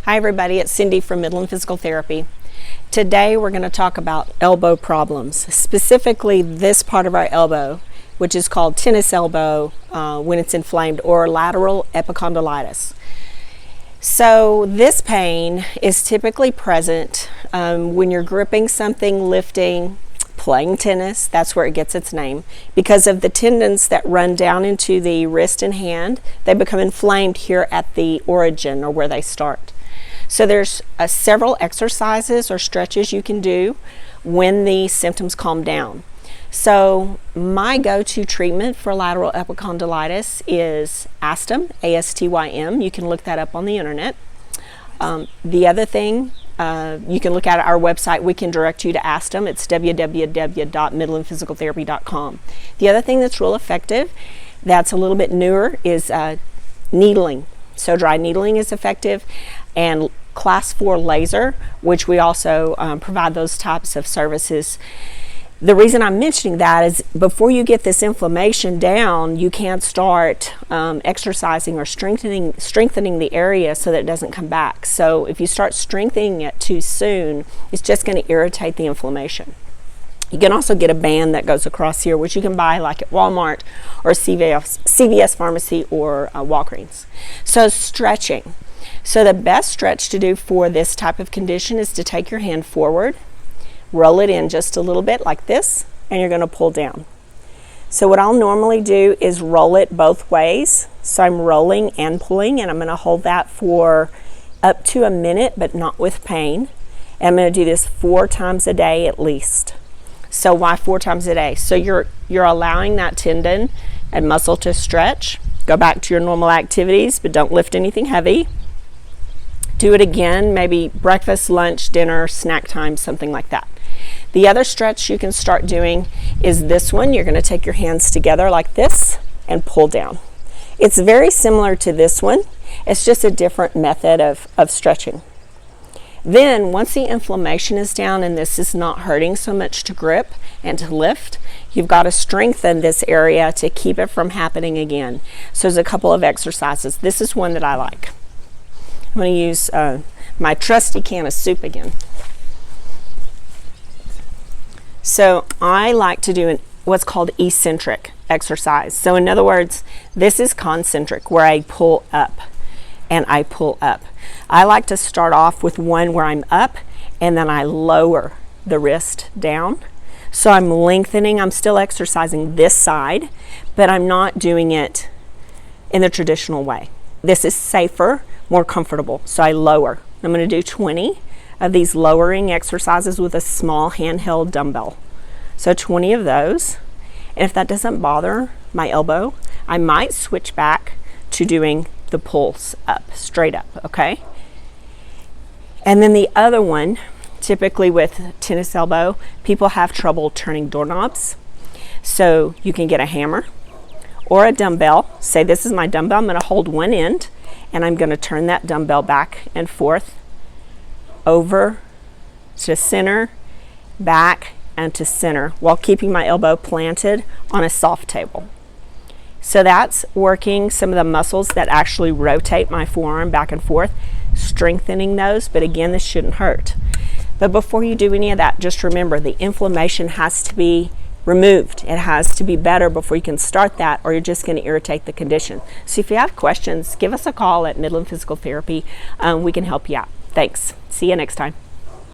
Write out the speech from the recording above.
Hi everybody, it's Cindy from Midland Physical Therapy. Today we're going to talk about elbow problems, specifically this part of our elbow, which is called tennis elbow when it's inflamed, or lateral epicondylitis. So this pain is typically present when you're gripping something, lifting, playing tennis. That's where it gets its name. Because of the tendons that run down into the wrist and hand, they become inflamed here at the origin, or where they start. So there's several exercises or stretches you can do when the symptoms calm down. So my go-to treatment for lateral epicondylitis is Astym, A-S-T-Y-M. You can look that up on the internet. The other thing, you can look at our website. We can direct you to Astym. It's www.midlandphysicaltherapy.com. The other thing that's real effective, that's a little bit newer, is needling. So dry needling is effective, and class 4 laser, which we also provide those types of services. The reason I'm mentioning that is before you get this inflammation down, you can't start exercising or strengthening the area so that it doesn't come back. So if you start strengthening it too soon, it's just going to irritate the inflammation. You can also get a band that goes across here, which you can buy like at Walmart or CVS Pharmacy or Walgreens. So stretching. So the best stretch to do for this type of condition is to take your hand forward, roll it in just a little bit like this, and you're going to pull down. So what I'll normally do is roll it both ways. So I'm rolling and pulling, and I'm going to hold that for up to a minute, but not with pain. And I'm going to do this 4 times a day at least. So why 4 times a day? So you're allowing that tendon and muscle to stretch. Go back to your normal activities, but don't lift anything heavy. Do it again, maybe breakfast, lunch, dinner, snack time, something like that. The other stretch you can start doing is this one. You're going to take your hands together like this and pull down. It's very similar to this one. It's just a different method of stretching. Then once the inflammation is down and this is not hurting so much to grip and to lift, you've got to strengthen this area to keep it from happening again. So there's a couple of exercises. This is one that I like. I'm going to use my trusty can of soup again. So I like to do what's called eccentric exercise. So in other words, this is concentric, where I pull up and I pull up. I like to start off with one where I'm up and then I lower the wrist down. So I'm lengthening, I'm still exercising this side, but I'm not doing it in the traditional way. This is safer, more comfortable. So I lower. I'm going to do 20 of these lowering exercises with a small handheld dumbbell. So 20 of those. And if that doesn't bother my elbow, I might switch back to doing the pulls up, straight up, okay? And then the other one, typically with tennis elbow, people have trouble turning doorknobs. So you can get a hammer or a dumbbell. Say this is my dumbbell. I'm going to hold one end and I'm going to turn that dumbbell back and forth, over to center, back and to center, while keeping my elbow planted on a soft table. So that's working some of the muscles that actually rotate my forearm back and forth, strengthening those. But again, this shouldn't hurt. But before you do any of that, just remember the inflammation has to be removed. It has to be better before you can start that, or you're just going to irritate the condition. So if you have questions, give us a call at Midland Physical Therapy. We can help you out. Thanks. See you next time.